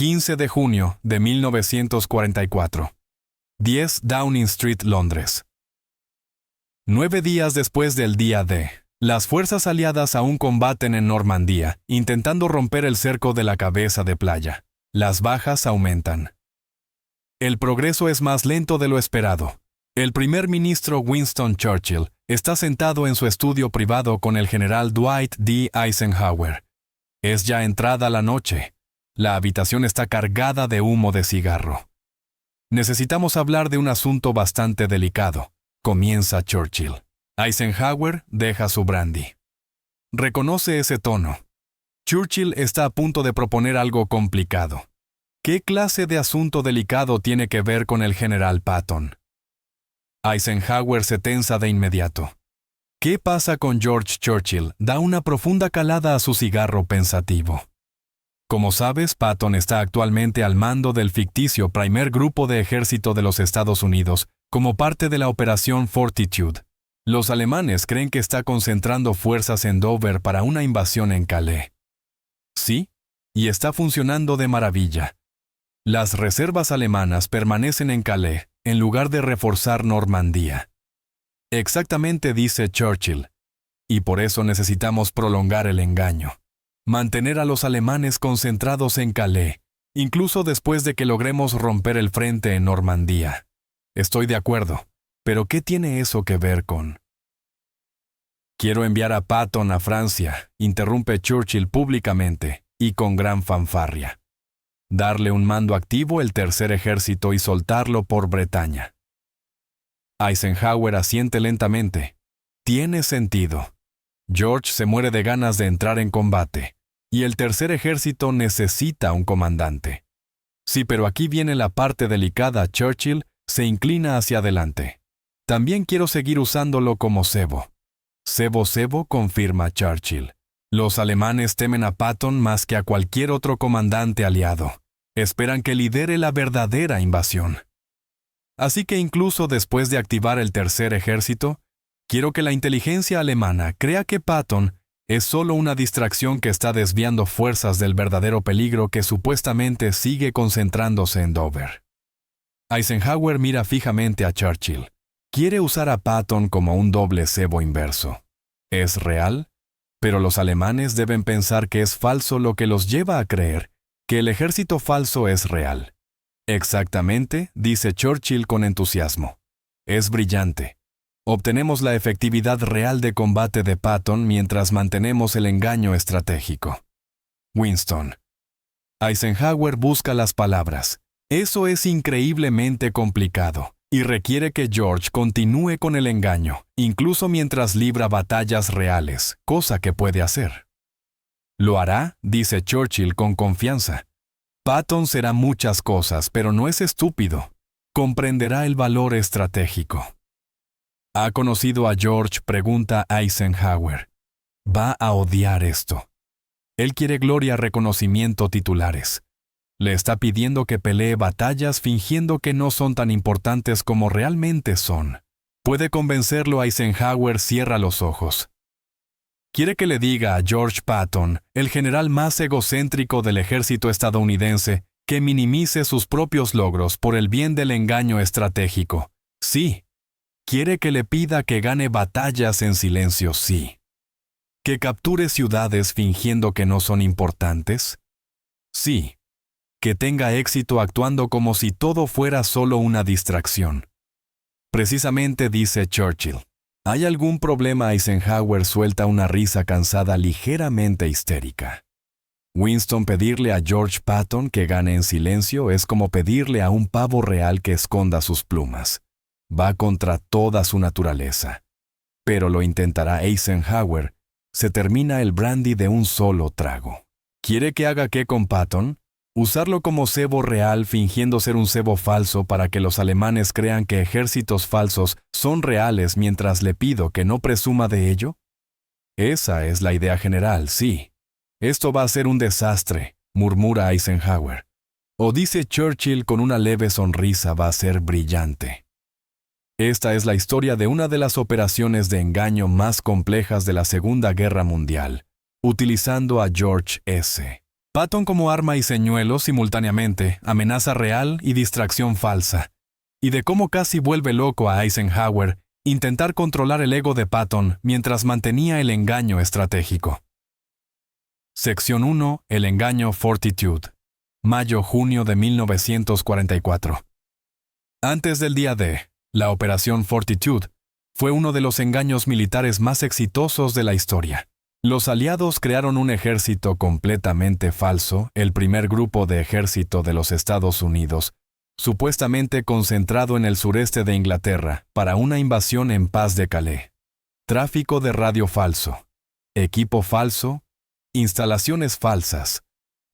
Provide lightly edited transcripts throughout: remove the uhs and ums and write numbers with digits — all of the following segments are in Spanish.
15 de junio de 1944. 10 Downing Street, Londres. 9 días después del día D, las fuerzas aliadas aún combaten en Normandía, intentando romper el cerco de la cabeza de playa. Las bajas aumentan. El progreso es más lento de lo esperado. El primer ministro Winston Churchill está sentado en su estudio privado con el general Dwight D. Eisenhower. Es ya entrada la noche. La habitación está cargada de humo de cigarro. Necesitamos hablar de un asunto bastante delicado, comienza Churchill. Eisenhower deja su brandy. Reconoce ese tono. Churchill está a punto de proponer algo complicado. ¿Qué clase de asunto delicado tiene que ver con el general Patton? Eisenhower se tensa de inmediato. ¿Qué pasa con George Churchill? Da una profunda calada a su cigarro pensativo. Como sabes, Patton está actualmente al mando del ficticio primer grupo de ejército de los Estados Unidos como parte de la Operación Fortitude. Los alemanes creen que está concentrando fuerzas en Dover para una invasión en Calais. Sí, y está funcionando de maravilla. Las reservas alemanas permanecen en Calais, en lugar de reforzar Normandía. Exactamente, dice Churchill. Y por eso necesitamos prolongar el engaño. Mantener a los alemanes concentrados en Calais, incluso después de que logremos romper el frente en Normandía. Estoy de acuerdo, pero ¿qué tiene eso que ver con? Quiero enviar a Patton a Francia, interrumpe Churchill públicamente y con gran fanfarria. Darle un mando activo al tercer ejército y soltarlo por Bretaña. Eisenhower asiente lentamente. Tiene sentido. George se muere de ganas de entrar en combate, y el tercer ejército necesita un comandante. Sí, pero aquí viene la parte delicada. Churchill se inclina hacia adelante. También quiero seguir usándolo como cebo. Cebo, confirma Churchill. Los alemanes temen a Patton más que a cualquier otro comandante aliado. Esperan que lidere la verdadera invasión. Así que incluso después de activar el tercer ejército, quiero que la inteligencia alemana crea que Patton es solo una distracción que está desviando fuerzas del verdadero peligro que supuestamente sigue concentrándose en Dover. Eisenhower mira fijamente a Churchill. Quiere usar a Patton como un doble cebo inverso. ¿Es real? Pero los alemanes deben pensar que es falso, lo que los lleva a creer que el ejército falso es real. Exactamente, dice Churchill con entusiasmo. Es brillante. Obtenemos la efectividad real de combate de Patton mientras mantenemos el engaño estratégico. Winston. Eisenhower busca las palabras. Eso es increíblemente complicado y requiere que George continúe con el engaño, incluso mientras libra batallas reales, cosa que puede hacer. Lo hará, dice Churchill con confianza. Patton será muchas cosas, pero no es estúpido. Comprenderá el valor estratégico. ¿Ha conocido a George?, pregunta Eisenhower. Va a odiar esto. Él quiere gloria, reconocimiento, titulares. Le está pidiendo que pelee batallas fingiendo que no son tan importantes como realmente son. Puede convencerlo. Eisenhower cierra los ojos. Quiere que le diga a George Patton, el general más egocéntrico del ejército estadounidense, que minimice sus propios logros por el bien del engaño estratégico. Sí. Quiere que le pida que gane batallas en silencio. Sí. Que capture ciudades fingiendo que no son importantes. Sí. Que tenga éxito actuando como si todo fuera solo una distracción. Precisamente, dice Churchill. ¿Hay algún problema? Eisenhower suelta una risa cansada ligeramente histérica. Winston, pedirle a George Patton que gane en silencio es como pedirle a un pavo real que esconda sus plumas. Va contra toda su naturaleza. Pero lo intentará. Eisenhower se termina el brandy de un solo trago. ¿Quiere que haga qué con Patton? Usarlo como cebo real fingiendo ser un cebo falso para que los alemanes crean que ejércitos falsos son reales mientras le pido que no presuma de ello. Esa es la idea general, sí. Esto va a ser un desastre, murmura Eisenhower. O dice Churchill con una leve sonrisa, va a ser brillante. Esta es la historia de una de las operaciones de engaño más complejas de la Segunda Guerra Mundial, utilizando a George S. Patton como arma y señuelo simultáneamente, amenaza real y distracción falsa, y de cómo casi vuelve loco a Eisenhower intentar controlar el ego de Patton mientras mantenía el engaño estratégico. Sección 1. El engaño Fortitude. Mayo-junio de 1944. Antes del día D, la Operación Fortitude fue uno de los engaños militares más exitosos de la historia. Los aliados crearon un ejército completamente falso, el primer grupo de ejército de los Estados Unidos, supuestamente concentrado en el sureste de Inglaterra, para una invasión en paz de Calais. Tráfico de radio falso, equipo falso, instalaciones falsas,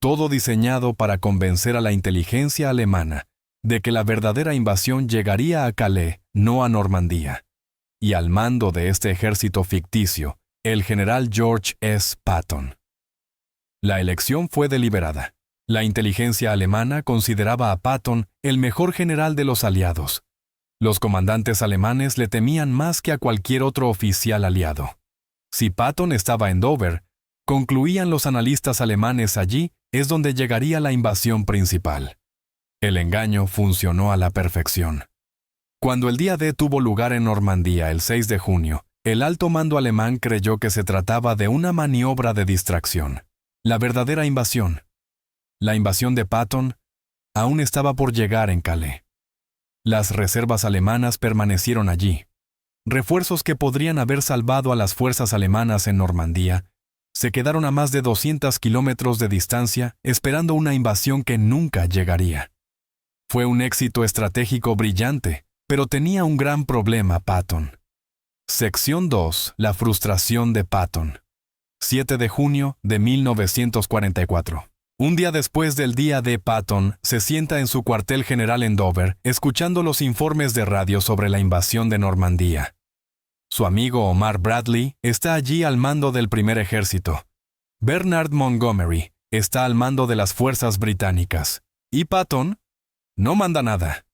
todo diseñado para convencer a la inteligencia alemana de que la verdadera invasión llegaría a Calais, no a Normandía. Y al mando de este ejército ficticio, el general George S. Patton. La elección fue deliberada. La inteligencia alemana consideraba a Patton el mejor general de los aliados. Los comandantes alemanes le temían más que a cualquier otro oficial aliado. Si Patton estaba en Dover, concluían los analistas alemanes, allí es donde llegaría la invasión principal. El engaño funcionó a la perfección. Cuando el día D tuvo lugar en Normandía el 6 de junio, el alto mando alemán creyó que se trataba de una maniobra de distracción. La verdadera invasión, la invasión de Patton, aún estaba por llegar en Calais. Las reservas alemanas permanecieron allí. Refuerzos que podrían haber salvado a las fuerzas alemanas en Normandía se quedaron a más de 200 kilómetros de distancia esperando una invasión que nunca llegaría. Fue un éxito estratégico brillante, pero tenía un gran problema Patton. Sección 2. La frustración de Patton. 7 de junio de 1944. Un día después del día D, Patton se sienta en su cuartel general en Dover, escuchando los informes de radio sobre la invasión de Normandía. Su amigo Omar Bradley está allí al mando del primer ejército. Bernard Montgomery está al mando de las fuerzas británicas. ¿Y Patton? No manda nada.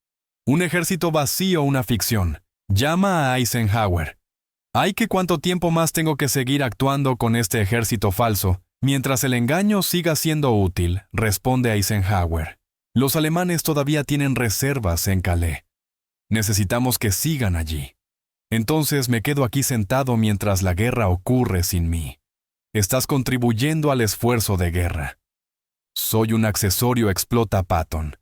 Un ejército vacío, una ficción. Llama a Eisenhower. ¿Ay, que cuánto tiempo más tengo que seguir actuando con este ejército falso, mientras el engaño siga siendo útil?, responde Eisenhower. Los alemanes todavía tienen reservas en Calais. Necesitamos que sigan allí. Entonces me quedo aquí sentado mientras la guerra ocurre sin mí. Estás contribuyendo al esfuerzo de guerra. Soy un accesorio, explota Patton.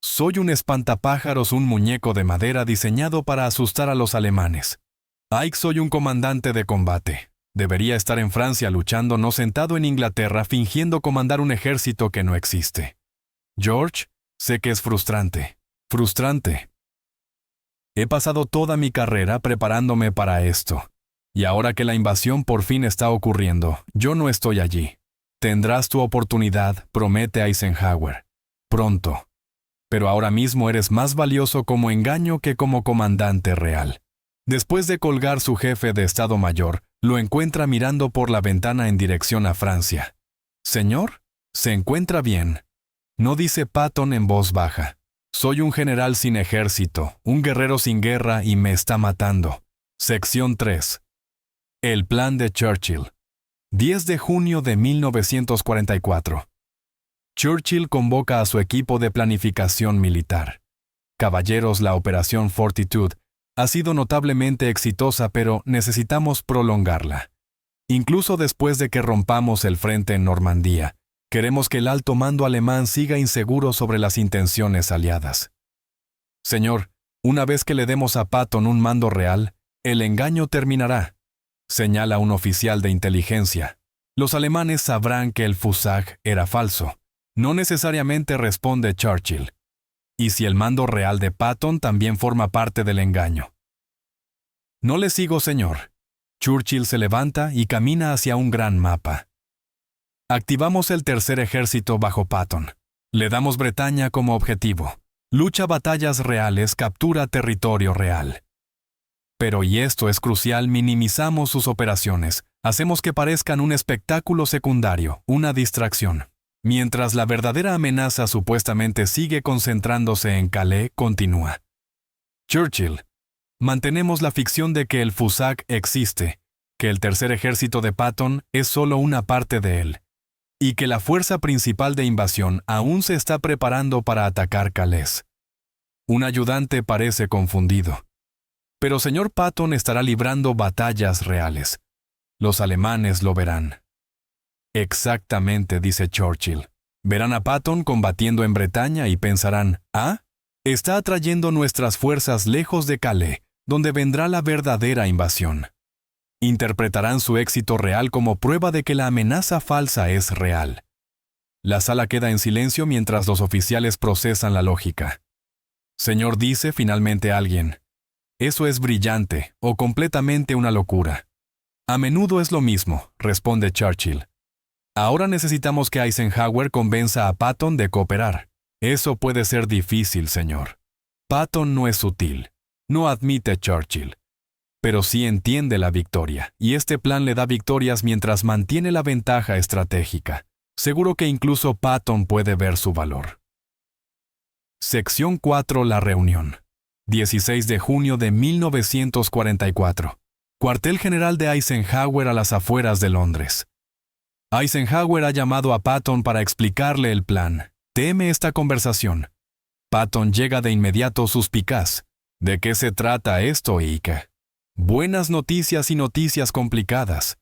Soy un espantapájaros, un muñeco de madera diseñado para asustar a los alemanes. Ike, soy un comandante de combate. Debería estar en Francia luchando, no sentado en Inglaterra fingiendo comandar un ejército que no existe. George, sé que es frustrante. Frustrante. He pasado toda mi carrera preparándome para esto. Y ahora que la invasión por fin está ocurriendo, yo no estoy allí. Tendrás tu oportunidad, promete Eisenhower. Pronto. Pero ahora mismo eres más valioso como engaño que como comandante real. Después de colgar, su jefe de Estado Mayor lo encuentra mirando por la ventana en dirección a Francia. «Señor, ¿se encuentra bien?», no dice Patton en voz baja. «Soy un general sin ejército, un guerrero sin guerra y me está matando». Sección 3. El plan de Churchill. 10 de junio de 1944. Churchill convoca a su equipo de planificación militar. Caballeros, la Operación Fortitude ha sido notablemente exitosa, pero necesitamos prolongarla. Incluso después de que rompamos el frente en Normandía, queremos que el alto mando alemán siga inseguro sobre las intenciones aliadas. Señor, una vez que le demos a Patton un mando real, el engaño terminará, señala un oficial de inteligencia. Los alemanes sabrán que el Fusag era falso. No necesariamente, responde Churchill. ¿Y si el mando real de Patton también forma parte del engaño? No le sigo, señor. Churchill se levanta y camina hacia un gran mapa. Activamos el tercer ejército bajo Patton. Le damos Bretaña como objetivo. Lucha batallas reales, captura territorio real. Pero, y esto es crucial, minimizamos sus operaciones. Hacemos que parezcan un espectáculo secundario, una distracción. Mientras la verdadera amenaza supuestamente sigue concentrándose en Calais, continúa. Churchill. Mantenemos la ficción de que el Fusag existe, que el tercer ejército de Patton es solo una parte de él. y que la fuerza principal de invasión aún se está preparando para atacar Calais. Un ayudante parece confundido. Pero señor Patton estará librando batallas reales. Los alemanes lo verán. Exactamente, dice Churchill. Verán a Patton combatiendo en Bretaña y pensarán, «Ah, está atrayendo nuestras fuerzas lejos de Calais, donde vendrá la verdadera invasión». Interpretarán su éxito real como prueba de que la amenaza falsa es real. La sala queda en silencio mientras los oficiales procesan la lógica. «Señor», dice finalmente alguien, «eso es brillante o completamente una locura». «A menudo es lo mismo», responde Churchill. «Ahora necesitamos que Eisenhower convenza a Patton de cooperar. Eso puede ser difícil, señor». Patton no es sutil. No admite Churchill. Pero sí entiende la victoria, y este plan le da victorias mientras mantiene la ventaja estratégica. Seguro que incluso Patton puede ver su valor. Sección 4. La reunión. 16 de junio de 1944. Cuartel general de Eisenhower a las afueras de Londres. Eisenhower ha llamado a Patton para explicarle el plan. Teme esta conversación. Patton llega de inmediato suspicaz. ¿De qué se trata esto, Ike? Buenas noticias y noticias complicadas.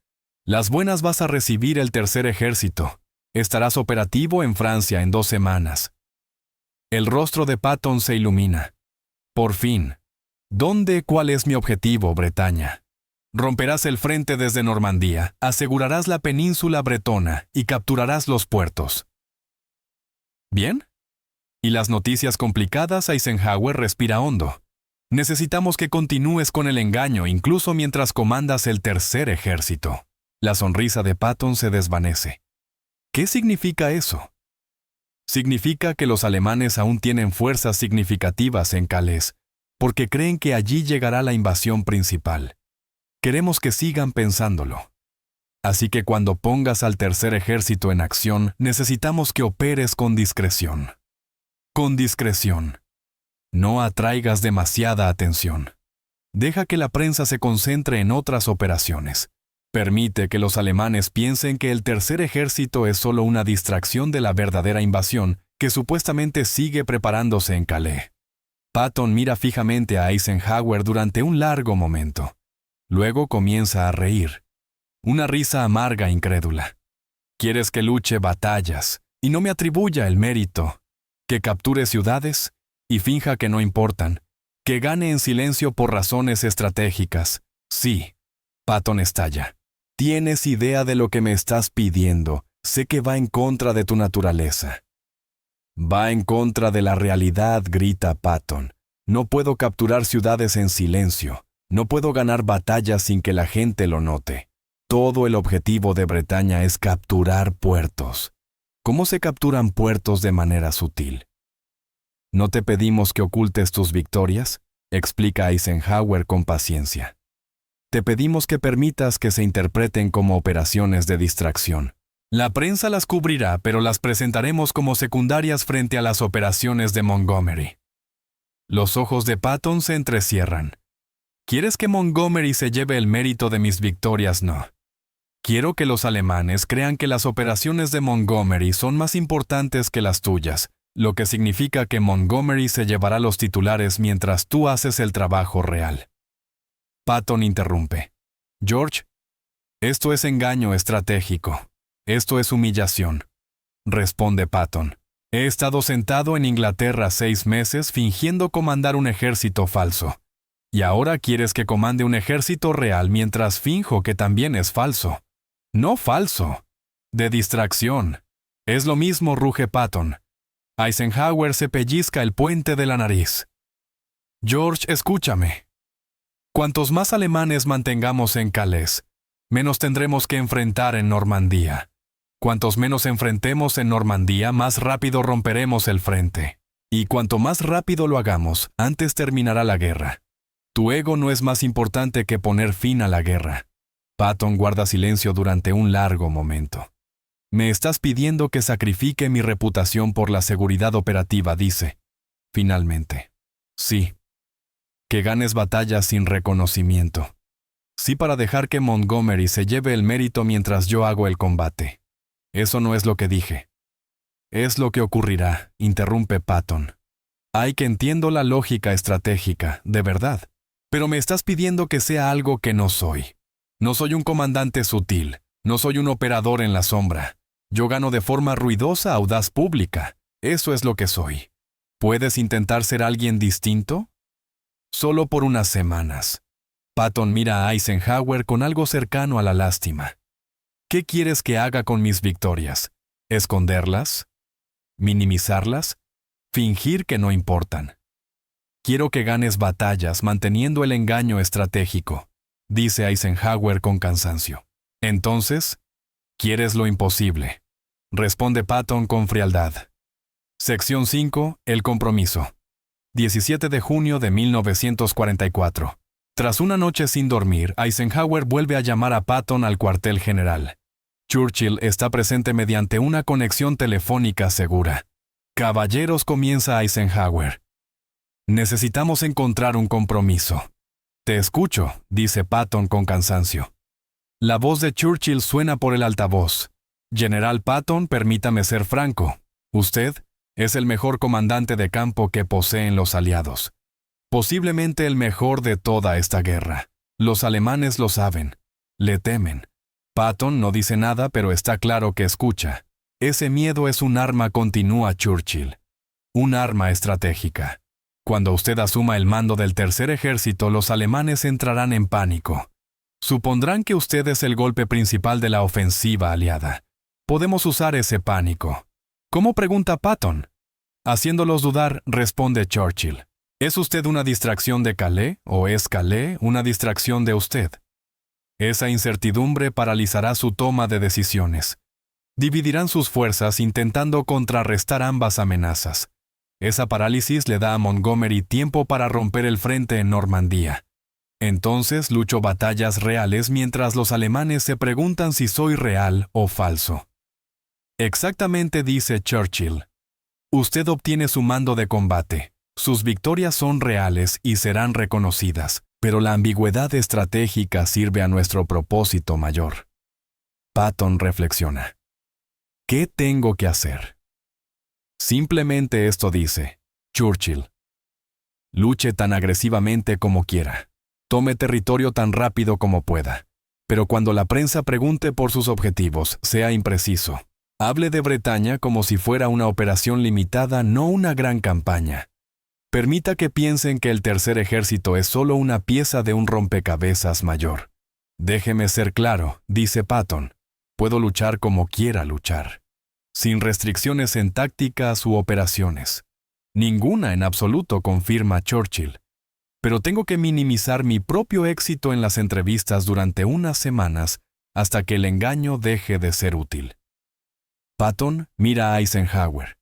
Las buenas: vas a recibir el tercer ejército. Estarás operativo en Francia en 2 semanas. El rostro de Patton se ilumina. Por fin. ¿Dónde? ¿Cuál es mi objetivo, Bretaña? Romperás el frente desde Normandía, asegurarás la península bretona y capturarás los puertos. ¿Bien? ¿Y las noticias complicadas? Eisenhower respira hondo. Necesitamos que continúes con el engaño incluso mientras comandas el tercer ejército. La sonrisa de Patton se desvanece. ¿Qué significa eso? Significa que los alemanes aún tienen fuerzas significativas en Calais, porque creen que allí llegará la invasión principal. Queremos que sigan pensándolo. Así que cuando pongas al tercer ejército en acción, necesitamos que operes con discreción. Con discreción. No atraigas demasiada atención. Deja que la prensa se concentre en otras operaciones. Permite que los alemanes piensen que el tercer ejército es solo una distracción de la verdadera invasión que supuestamente sigue preparándose en Calais. Patton mira fijamente a Eisenhower durante un largo momento. Luego comienza a reír. Una risa amarga, incrédula. ¿Quieres que luche batallas y no me atribuya el mérito? ¿Que capture ciudades y finja que no importan? ¿Que gane en silencio por razones estratégicas? Sí. Patton estalla. ¿Tienes idea de lo que me estás pidiendo? Sé que va en contra de tu naturaleza. Va en contra de la realidad, grita Patton. No puedo capturar ciudades en silencio. No puedo ganar batallas sin que la gente lo note. Todo el objetivo de Bretaña es capturar puertos. ¿Cómo se capturan puertos de manera sutil? ¿No te pedimos que ocultes tus victorias?, explica Eisenhower con paciencia. Te pedimos que permitas que se interpreten como operaciones de distracción. La prensa las cubrirá, pero las presentaremos como secundarias frente a las operaciones de Montgomery. Los ojos de Patton se entrecierran. ¿Quieres que Montgomery se lleve el mérito de mis victorias? No. Quiero que los alemanes crean que las operaciones de Montgomery son más importantes que las tuyas, lo que significa que Montgomery se llevará los titulares mientras tú haces el trabajo real. Patton interrumpe. George, esto es engaño estratégico. Esto es humillación. Responde Patton. He estado sentado en Inglaterra 6 meses fingiendo comandar un ejército falso. Y ahora quieres que comande un ejército real mientras finjo que también es falso. No falso. De distracción. Es lo mismo, ruge Patton. Eisenhower se pellizca el puente de la nariz. George, escúchame. Cuantos más alemanes mantengamos en Calais, menos tendremos que enfrentar en Normandía. Cuantos menos enfrentemos en Normandía, más rápido romperemos el frente. Y cuanto más rápido lo hagamos, antes terminará la guerra. Tu ego no es más importante que poner fin a la guerra. Patton guarda silencio durante un largo momento. Me estás pidiendo que sacrifique mi reputación por la seguridad operativa, dice. Finalmente. Sí. Que ganes batallas sin reconocimiento. Sí, para dejar que Montgomery se lleve el mérito mientras yo hago el combate. Eso no es lo que dije. Es lo que ocurrirá, interrumpe Patton. Ay, que entiendo la lógica estratégica, de verdad. Pero me estás pidiendo que sea algo que no soy. No soy un comandante sutil, no soy un operador en la sombra. Yo gano de forma ruidosa, audaz, pública. Eso es lo que soy. ¿Puedes intentar ser alguien distinto? Solo por unas semanas. Patton mira a Eisenhower con algo cercano a la lástima. ¿Qué quieres que haga con mis victorias? ¿Esconderlas? ¿Minimizarlas? ¿Fingir que no importan? Quiero que ganes batallas manteniendo el engaño estratégico, dice Eisenhower con cansancio. Entonces, ¿quieres lo imposible? Responde Patton con frialdad. Sección 5. El compromiso. 17 de junio de 1944. Tras una noche sin dormir, Eisenhower vuelve a llamar a Patton al cuartel general. Churchill está presente mediante una conexión telefónica segura. Caballeros, comienza Eisenhower. Necesitamos encontrar un compromiso. Te escucho, dice Patton con cansancio. La voz de Churchill suena por el altavoz. General Patton, permítame ser franco. Usted es el mejor comandante de campo que poseen los aliados. Posiblemente el mejor de toda esta guerra. Los alemanes lo saben. Le temen. Patton no dice nada, pero está claro que escucha. Ese miedo es un arma, continúa Churchill. Un arma estratégica. Cuando usted asuma el mando del tercer ejército, los alemanes entrarán en pánico. Supondrán que usted es el golpe principal de la ofensiva aliada. Podemos usar ese pánico. ¿Cómo?, pregunta Patton. Haciéndolos dudar, responde Churchill. ¿Es usted una distracción de Calais o es Calais una distracción de usted? Esa incertidumbre paralizará su toma de decisiones. Dividirán sus fuerzas intentando contrarrestar ambas amenazas. Esa parálisis le da a Montgomery tiempo para romper el frente en Normandía. Entonces lucho batallas reales mientras los alemanes se preguntan si soy real o falso. Exactamente, dice Churchill. Usted obtiene su mando de combate. Sus victorias son reales y serán reconocidas, pero la ambigüedad estratégica sirve a nuestro propósito mayor. Patton reflexiona. ¿Qué tengo que hacer? Simplemente esto, dice Churchill. Luche tan agresivamente como quiera. Tome territorio tan rápido como pueda. Pero cuando la prensa pregunte por sus objetivos, sea impreciso. Hable de Bretaña como si fuera una operación limitada, no una gran campaña. Permita que piensen que el tercer ejército es solo una pieza de un rompecabezas mayor. Déjeme ser claro, dice Patton. Puedo luchar como quiera luchar. Sin restricciones en tácticas u operaciones. Ninguna en absoluto, confirma Churchill. Pero tengo que minimizar mi propio éxito en las entrevistas durante unas semanas hasta que el engaño deje de ser útil. Patton mira a Eisenhower.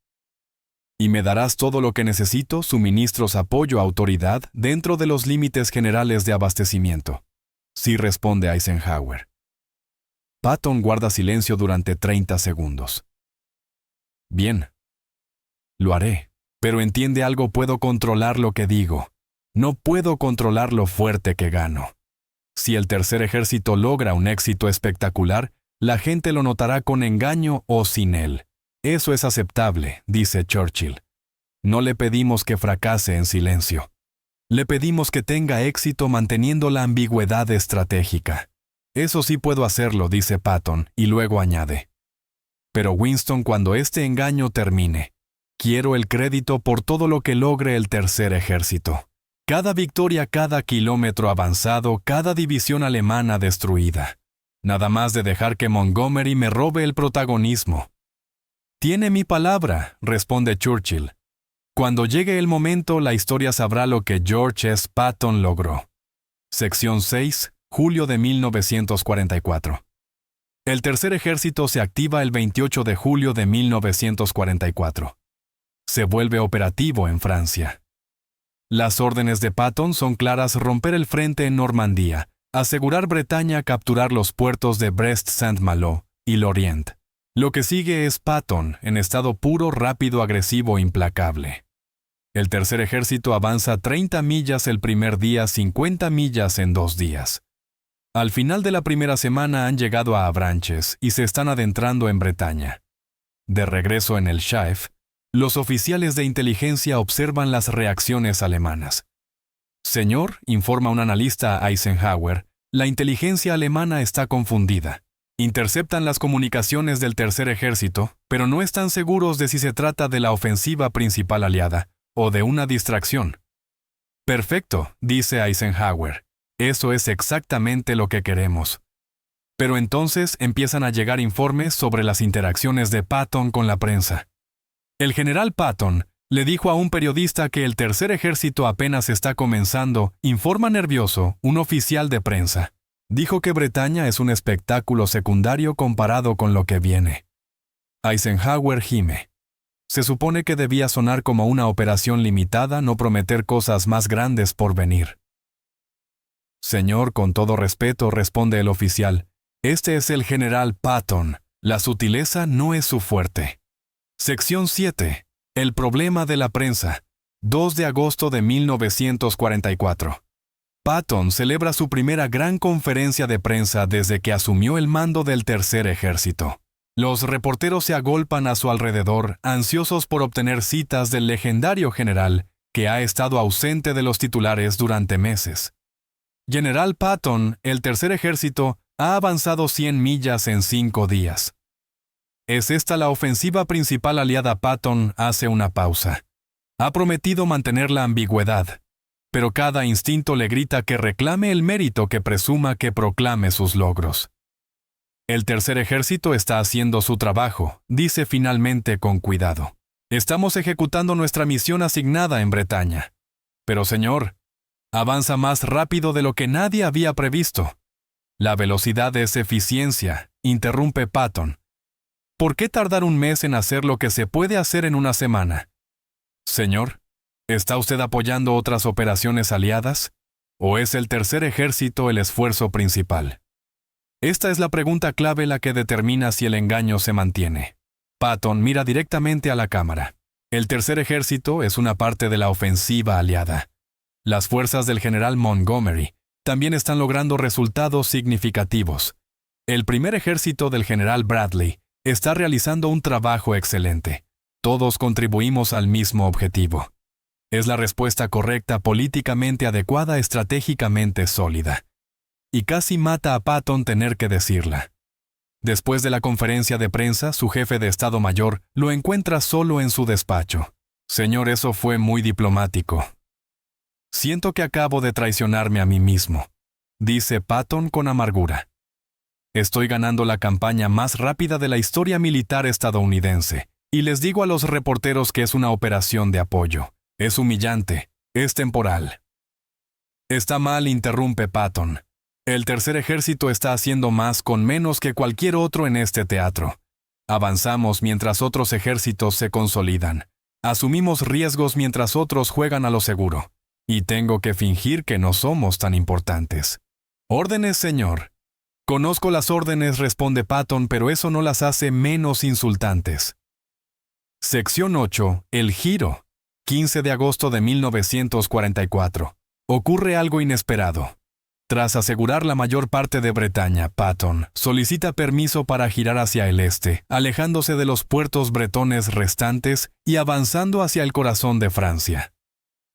¿Y me darás todo lo que necesito, suministros, apoyo, autoridad, dentro de los límites generales de abastecimiento? Sí, responde Eisenhower. Patton guarda silencio durante 30 segundos. Bien. Lo haré. Pero entiende algo, puedo controlar lo que digo. No puedo controlar lo fuerte que gano. Si el tercer ejército logra un éxito espectacular, la gente lo notará con engaño o sin él. Eso es aceptable, dice Churchill. No le pedimos que fracase en silencio. Le pedimos que tenga éxito manteniendo la ambigüedad estratégica. Eso sí puedo hacerlo, dice Patton, y luego añade. Pero Winston, cuando este engaño termine, quiero el crédito por todo lo que logre el tercer ejército. Cada victoria, cada kilómetro avanzado, cada división alemana destruida. Nada más de dejar que Montgomery me robe el protagonismo. Tiene mi palabra, responde Churchill. Cuando llegue el momento, la historia sabrá lo que George S. Patton logró. Sección 6, julio de 1944. El tercer ejército se activa el 28 de julio de 1944. Se vuelve operativo en Francia. Las órdenes de Patton son claras: romper el frente en Normandía, asegurar Bretaña, capturar los puertos de Brest-Saint-Malo y Lorient. Lo que sigue es Patton en estado puro, rápido, agresivo, implacable. El tercer ejército avanza 30 millas el primer día, 50 millas en 2 días. Al final de la primera semana han llegado a Avranches y se están adentrando en Bretaña. De regreso en el Schiff, los oficiales de inteligencia observan las reacciones alemanas. Señor, informa un analista a Eisenhower, la inteligencia alemana está confundida. Interceptan las comunicaciones del Tercer Ejército, pero no están seguros de si se trata de la ofensiva principal aliada o de una distracción. Perfecto, dice Eisenhower. Eso es exactamente lo que queremos. Pero entonces empiezan a llegar informes sobre las interacciones de Patton con la prensa. El general Patton le dijo a un periodista que el Tercer Ejército apenas está comenzando, informa nervioso un oficial de prensa. Dijo que Bretaña es un espectáculo secundario comparado con lo que viene. Eisenhower gime. Se supone que debía sonar como una operación limitada, no prometer cosas más grandes por venir. Señor, con todo respeto, responde el oficial, este es el general Patton. La sutileza no es su fuerte. Sección 7. El problema de la prensa. 2 de agosto de 1944. Patton celebra su primera gran conferencia de prensa desde que asumió el mando del Tercer Ejército. Los reporteros se agolpan a su alrededor, ansiosos por obtener citas del legendario general que ha estado ausente de los titulares durante meses. General Patton, el Tercer Ejército, ha avanzado 100 millas en 5 días. ¿Es esta la ofensiva principal aliada? Patton hace una pausa. Ha prometido mantener la ambigüedad, pero cada instinto le grita que reclame el mérito que presuma que proclame sus logros. El Tercer Ejército está haciendo su trabajo, dice finalmente con cuidado. Estamos ejecutando nuestra misión asignada en Bretaña. Pero señor, avanza más rápido de lo que nadie había previsto. La velocidad es eficiencia, interrumpe Patton. ¿Por qué tardar un mes en hacer lo que se puede hacer en una semana? Señor, ¿está usted apoyando otras operaciones aliadas? ¿O es el Tercer Ejército el esfuerzo principal? Esta es la pregunta clave la que determina si el engaño se mantiene. Patton mira directamente a la cámara. El Tercer Ejército es una parte de la ofensiva aliada. Las fuerzas del general Montgomery también están logrando resultados significativos. El primer ejército del general Bradley está realizando un trabajo excelente. Todos contribuimos al mismo objetivo. Es la respuesta correcta, políticamente adecuada, estratégicamente sólida. Y casi mata a Patton tener que decirla. Después de la conferencia de prensa, su jefe de Estado Mayor lo encuentra solo en su despacho. Señor, eso fue muy diplomático. Siento que acabo de traicionarme a mí mismo, dice Patton con amargura. Estoy ganando la campaña más rápida de la historia militar estadounidense, y les digo a los reporteros que es una operación de apoyo. Es humillante, es temporal. Está mal, interrumpe Patton. El Tercer Ejército está haciendo más con menos que cualquier otro en este teatro. Avanzamos mientras otros ejércitos se consolidan. Asumimos riesgos mientras otros juegan a lo seguro. Y tengo que fingir que no somos tan importantes. Órdenes, señor. Conozco las órdenes, responde Patton, pero eso no las hace menos insultantes. Sección 8. El giro. 15 de agosto de 1944. Ocurre algo inesperado. Tras asegurar la mayor parte de Bretaña, Patton solicita permiso para girar hacia el este, alejándose de los puertos bretones restantes y avanzando hacia el corazón de Francia.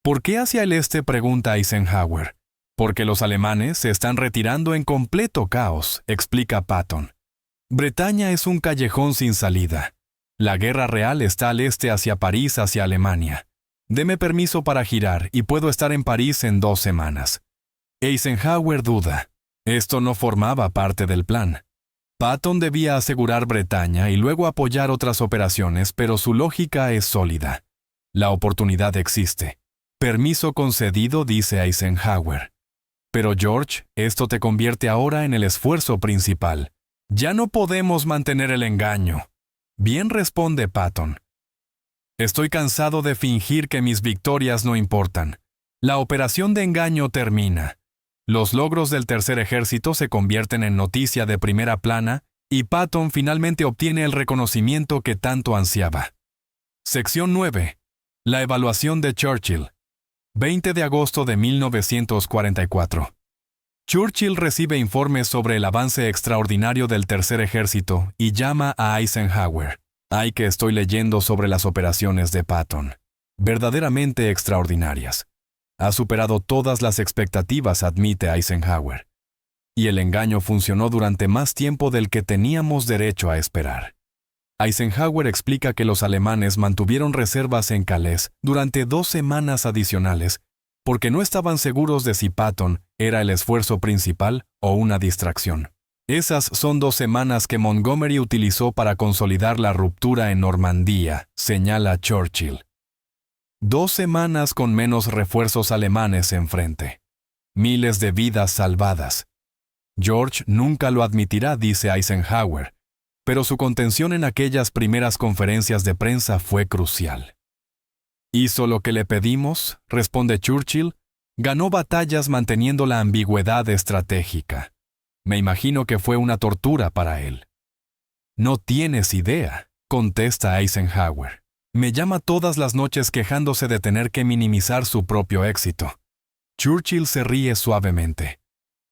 ¿Por qué hacia el este?, pregunta Eisenhower. Porque los alemanes se están retirando en completo caos, explica Patton. Bretaña es un callejón sin salida. La guerra real está al este, hacia París, hacia Alemania. Deme permiso para girar y puedo estar en París en 2 semanas. Eisenhower duda. Esto no formaba parte del plan. Patton debía asegurar Bretaña y luego apoyar otras operaciones, pero su lógica es sólida. La oportunidad existe. Permiso concedido, dice Eisenhower. Pero George, esto te convierte ahora en el esfuerzo principal. Ya no podemos mantener el engaño. Bien, responde Patton. Estoy cansado de fingir que mis victorias no importan. La operación de engaño termina. Los logros del Tercer Ejército se convierten en noticia de primera plana y Patton finalmente obtiene el reconocimiento que tanto ansiaba. Sección 9. La evaluación de Churchill. 20 de agosto de 1944. Churchill recibe informes sobre el avance extraordinario del Tercer Ejército y llama a Eisenhower. Ay, que estoy leyendo sobre las operaciones de Patton. Verdaderamente extraordinarias. Ha superado todas las expectativas, admite Eisenhower. Y el engaño funcionó durante más tiempo del que teníamos derecho a esperar. Eisenhower explica que los alemanes mantuvieron reservas en Calais durante 2 semanas adicionales porque no estaban seguros de si Patton era el esfuerzo principal o una distracción. Esas son 2 semanas que Montgomery utilizó para consolidar la ruptura en Normandía, señala Churchill. 2 semanas con menos refuerzos alemanes enfrente. Miles de vidas salvadas. George nunca lo admitirá, dice Eisenhower, pero su contención en aquellas primeras conferencias de prensa fue crucial. ¿Hizo lo que le pedimos?, responde Churchill. Ganó batallas manteniendo la ambigüedad estratégica. Me imagino que fue una tortura para él. No tienes idea, contesta Eisenhower. Me llama todas las noches quejándose de tener que minimizar su propio éxito. Churchill se ríe suavemente.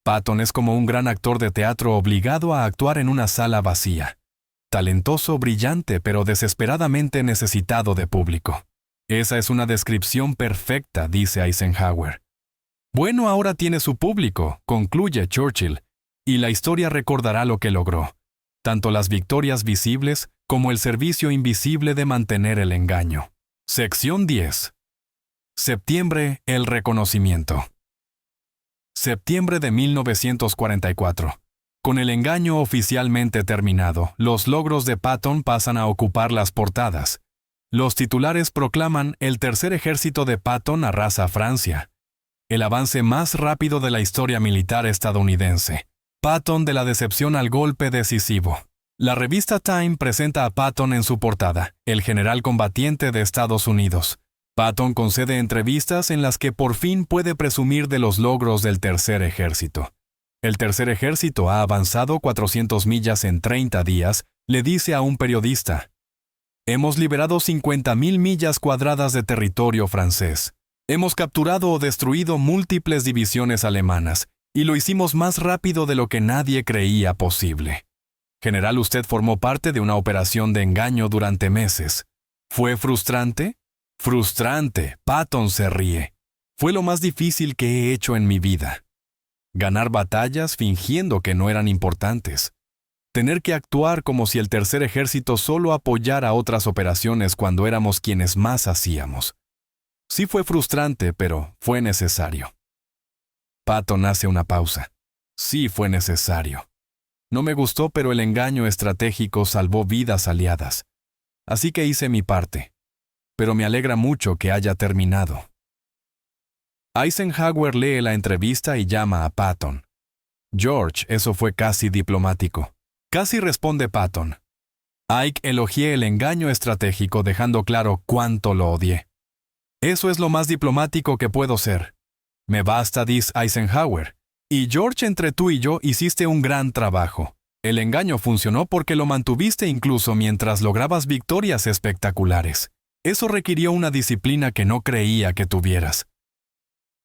Patton es como un gran actor de teatro obligado a actuar en una sala vacía. Talentoso, brillante, pero desesperadamente necesitado de público. Esa es una descripción perfecta, dice Eisenhower. Bueno, ahora tiene su público, concluye Churchill, y la historia recordará lo que logró, tanto las victorias visibles como el servicio invisible de mantener el engaño. Sección 10. Septiembre, el reconocimiento. Septiembre de 1944. Con el engaño oficialmente terminado, los logros de Patton pasan a ocupar las portadas. Los titulares proclaman: el Tercer Ejército de Patton arrasa Francia. El avance más rápido de la historia militar estadounidense. Patton de la decepción al golpe decisivo. La revista Time presenta a Patton en su portada, el general combatiente de Estados Unidos. Patton concede entrevistas en las que por fin puede presumir de los logros del Tercer Ejército. El Tercer Ejército ha avanzado 400 millas en 30 días, le dice a un periodista. Hemos liberado 50.000 millas cuadradas de territorio francés. Hemos capturado o destruido múltiples divisiones alemanas, y lo hicimos más rápido de lo que nadie creía posible. General, usted formó parte de una operación de engaño durante meses. ¿Fue frustrante? Frustrante, Patton se ríe. Fue lo más difícil que he hecho en mi vida. Ganar batallas fingiendo que no eran importantes. Tener que actuar como si el Tercer Ejército solo apoyara otras operaciones cuando éramos quienes más hacíamos. Sí fue frustrante, pero fue necesario. Patton hace una pausa. Sí fue necesario. No me gustó, pero el engaño estratégico salvó vidas aliadas. Así que hice mi parte. Pero me alegra mucho que haya terminado. Eisenhower lee la entrevista y llama a Patton. George, eso fue casi diplomático. Casi, responde Patton. Ike, elogié el engaño estratégico dejando claro cuánto lo odié. Eso es lo más diplomático que puedo ser. Me basta, dice Eisenhower. Y George, entre tú y yo hiciste un gran trabajo. El engaño funcionó porque lo mantuviste incluso mientras lograbas victorias espectaculares. Eso requirió una disciplina que no creía que tuvieras.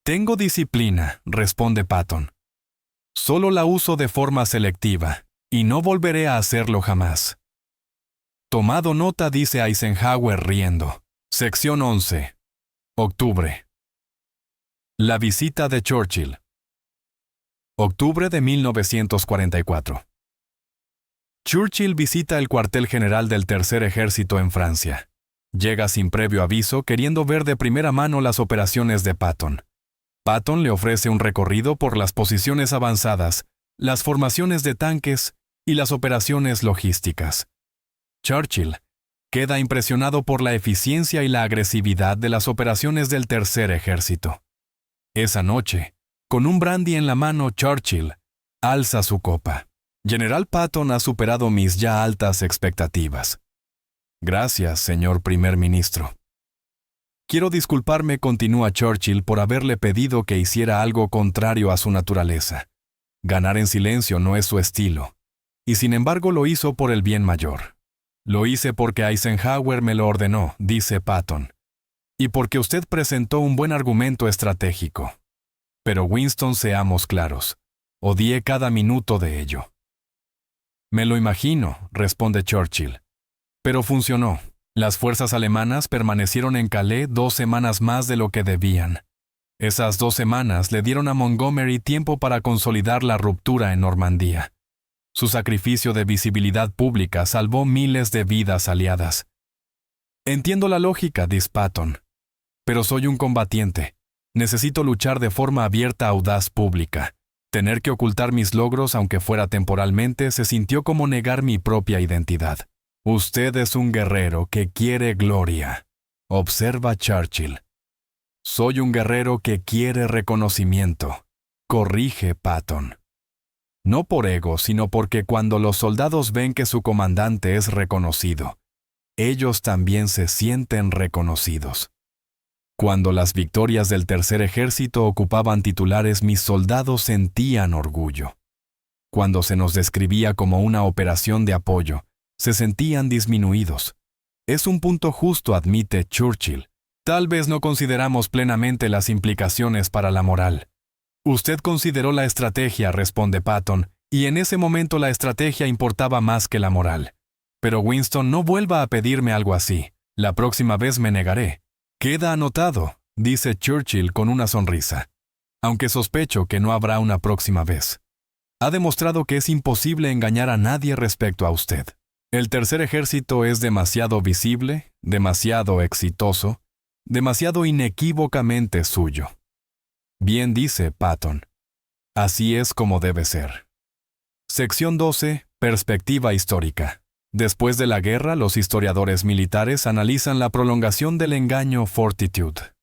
Tengo disciplina, responde Patton. Solo la uso de forma selectiva. Y no volveré a hacerlo jamás. Tomado nota, dice Eisenhower riendo. Sección 11. Octubre. La visita de Churchill. Octubre de 1944. Churchill visita el cuartel general del Tercer Ejército en Francia. Llega sin previo aviso, queriendo ver de primera mano las operaciones de Patton. Patton le ofrece un recorrido por las posiciones avanzadas, las formaciones de tanques y las operaciones logísticas. Churchill queda impresionado por la eficiencia y la agresividad de las operaciones del Tercer Ejército. Esa noche, con un brandy en la mano, Churchill alza su copa. General Patton ha superado mis ya altas expectativas. Gracias, señor primer ministro. Quiero disculparme, continúa Churchill, por haberle pedido que hiciera algo contrario a su naturaleza. Ganar en silencio no es su estilo. Y sin embargo lo hizo por el bien mayor. Lo hice porque Eisenhower me lo ordenó, dice Patton. Y porque usted presentó un buen argumento estratégico. Pero Winston, seamos claros. Odié cada minuto de ello. Me lo imagino, responde Churchill. Pero funcionó. Las fuerzas alemanas permanecieron en Calais 2 semanas más de lo que debían. Esas 2 semanas le dieron a Montgomery tiempo para consolidar la ruptura en Normandía. Su sacrificio de visibilidad pública salvó miles de vidas aliadas. Entiendo la lógica, dice Patton. Pero soy un combatiente. Necesito luchar de forma abierta, audaz, pública. Tener que ocultar mis logros, aunque fuera temporalmente, se sintió como negar mi propia identidad. Usted es un guerrero que quiere gloria, observa Churchill. Soy un guerrero que quiere reconocimiento, corrige Patton. No por ego, sino porque cuando los soldados ven que su comandante es reconocido, ellos también se sienten reconocidos. Cuando las victorias del Tercer Ejército ocupaban titulares, mis soldados sentían orgullo. Cuando se nos describía como una operación de apoyo, se sentían disminuidos. Es un punto justo, admite Churchill. Tal vez no consideramos plenamente las implicaciones para la moral. Usted consideró la estrategia, responde Patton, y en ese momento la estrategia importaba más que la moral. Pero Winston, no vuelva a pedirme algo así. La próxima vez me negaré. Queda anotado, dice Churchill con una sonrisa. Aunque sospecho que no habrá una próxima vez. Ha demostrado que es imposible engañar a nadie respecto a usted. El Tercer Ejército es demasiado visible, demasiado exitoso, demasiado inequívocamente suyo. Bien dice Patton. Así es como debe ser. Sección 12. Perspectiva histórica. Después de la guerra, los historiadores militares analizan la prolongación del engaño Fortitude.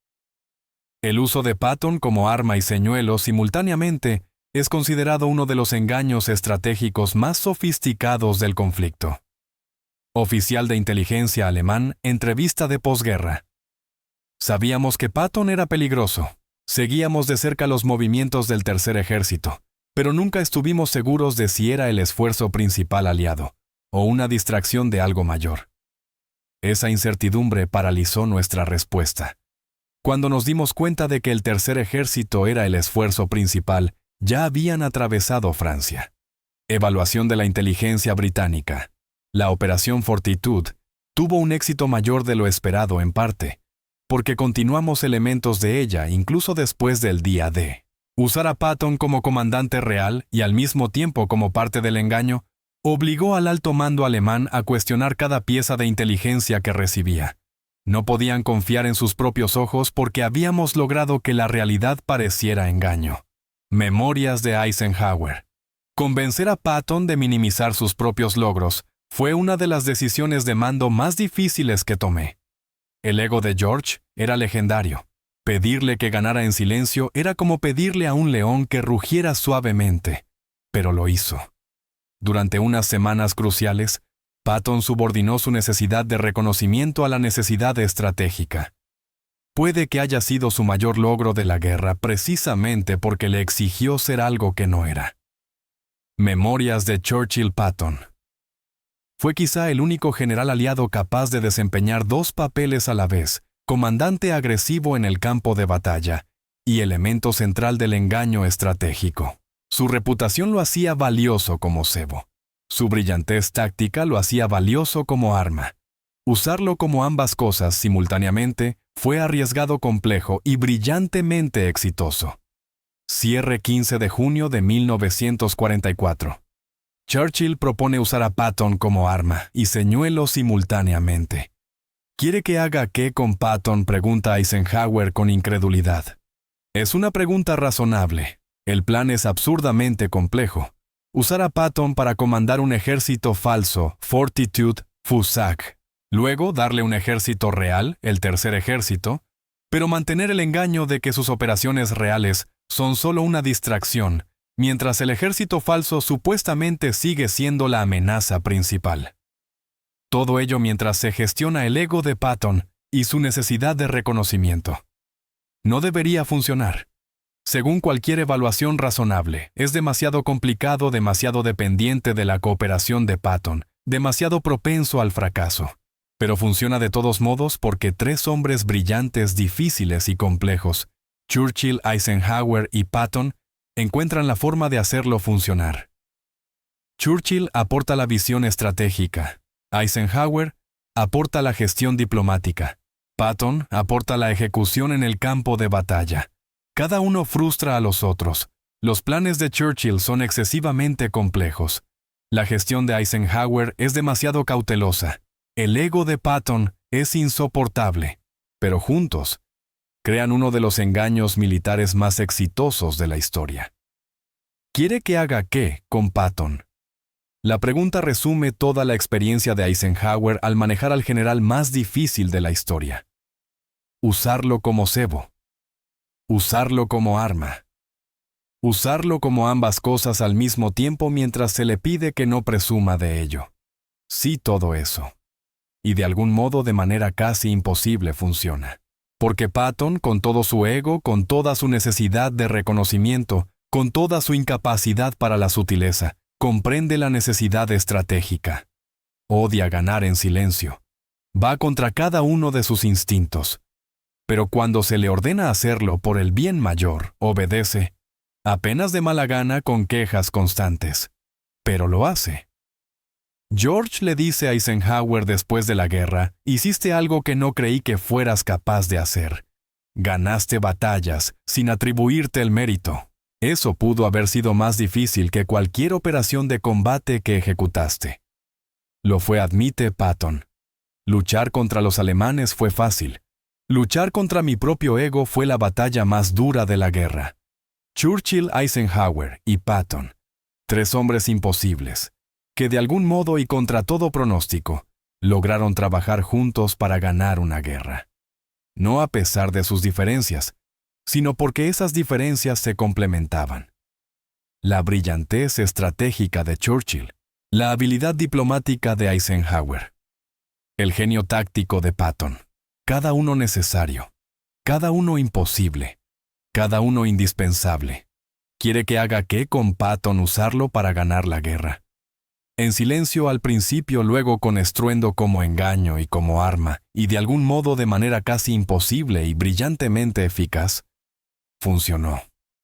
El uso de Patton como arma y señuelo simultáneamente es considerado uno de los engaños estratégicos más sofisticados del conflicto. Oficial de inteligencia alemán, entrevista de posguerra. Sabíamos que Patton era peligroso. Seguíamos de cerca los movimientos del Tercer Ejército, pero nunca estuvimos seguros de si era el esfuerzo principal aliado o una distracción de algo mayor. Esa incertidumbre paralizó nuestra respuesta. Cuando nos dimos cuenta de que el Tercer Ejército era el esfuerzo principal, ya habían atravesado Francia. Evaluación de la inteligencia británica. La Operación Fortitude tuvo un éxito mayor de lo esperado en parte, porque continuamos elementos de ella incluso después del día D. Usar a Patton como comandante real y al mismo tiempo como parte del engaño obligó al alto mando alemán a cuestionar cada pieza de inteligencia que recibía. No podían confiar en sus propios ojos porque habíamos logrado que la realidad pareciera engaño. Memorias de Eisenhower. Convencer a Patton de minimizar sus propios logros fue una de las decisiones de mando más difíciles que tomé. El ego de George era legendario. Pedirle que ganara en silencio era como pedirle a un león que rugiera suavemente, pero lo hizo. Durante unas semanas cruciales, Patton subordinó su necesidad de reconocimiento a la necesidad estratégica. Puede que haya sido su mayor logro de la guerra precisamente porque le exigió ser algo que no era. Memorias de Churchill Patton. Fue quizá el único general aliado capaz de desempeñar 2 papeles a la vez, comandante agresivo en el campo de batalla y elemento central del engaño estratégico. Su reputación lo hacía valioso como cebo. Su brillantez táctica lo hacía valioso como arma. Usarlo como ambas cosas simultáneamente fue arriesgado, complejo y brillantemente exitoso. Cierre 15 de junio de 1944. Churchill propone usar a Patton como arma y señuelo simultáneamente. ¿Quiere que haga qué con Patton?, pregunta Eisenhower con incredulidad. Es una pregunta razonable. El plan es absurdamente complejo. Usar a Patton para comandar un ejército falso, Fortitude, Fussac. Luego darle un ejército real, el Tercer Ejército, pero mantener el engaño de que sus operaciones reales son solo una distracción, mientras el ejército falso supuestamente sigue siendo la amenaza principal. Todo ello mientras se gestiona el ego de Patton y su necesidad de reconocimiento. No debería funcionar. Según cualquier evaluación razonable, es demasiado complicado, demasiado dependiente de la cooperación de Patton, demasiado propenso al fracaso. Pero funciona de todos modos porque 3 hombres brillantes, difíciles y complejos, Churchill, Eisenhower y Patton, encuentran la forma de hacerlo funcionar. Churchill aporta la visión estratégica. Eisenhower aporta la gestión diplomática. Patton aporta la ejecución en el campo de batalla. Cada uno frustra a los otros. Los planes de Churchill son excesivamente complejos. La gestión de Eisenhower es demasiado cautelosa. El ego de Patton es insoportable. Pero juntos, crean uno de los engaños militares más exitosos de la historia. ¿Quiere que haga qué con Patton? La pregunta resume toda la experiencia de Eisenhower al manejar al general más difícil de la historia. Usarlo como cebo. Usarlo como arma. Usarlo como ambas cosas al mismo tiempo mientras se le pide que no presuma de ello. Sí, todo eso. Y de algún modo de manera casi imposible funciona. Porque Patton, con todo su ego, con toda su necesidad de reconocimiento, con toda su incapacidad para la sutileza, comprende la necesidad estratégica. Odia ganar en silencio. Va contra cada uno de sus instintos. Pero cuando se le ordena hacerlo por el bien mayor, obedece, apenas de mala gana con quejas constantes. Pero lo hace. George le dice a Eisenhower después de la guerra, hiciste algo que no creí que fueras capaz de hacer. Ganaste batallas sin atribuirte el mérito. Eso pudo haber sido más difícil que cualquier operación de combate que ejecutaste. Lo fue, admite Patton. Luchar contra los alemanes fue fácil. Luchar contra mi propio ego fue la batalla más dura de la guerra. Churchill, Eisenhower y Patton. 3 hombres imposibles, que de algún modo y contra todo pronóstico, lograron trabajar juntos para ganar una guerra. No a pesar de sus diferencias, sino porque esas diferencias se complementaban. La brillantez estratégica de Churchill, la habilidad diplomática de Eisenhower, el genio táctico de Patton, cada uno necesario, cada uno imposible, cada uno indispensable. ¿Quiere que haga qué con Patton usarlo para ganar la guerra? En silencio al principio, luego con estruendo como engaño y como arma, y de algún modo de manera casi imposible y brillantemente eficaz. Funcionó.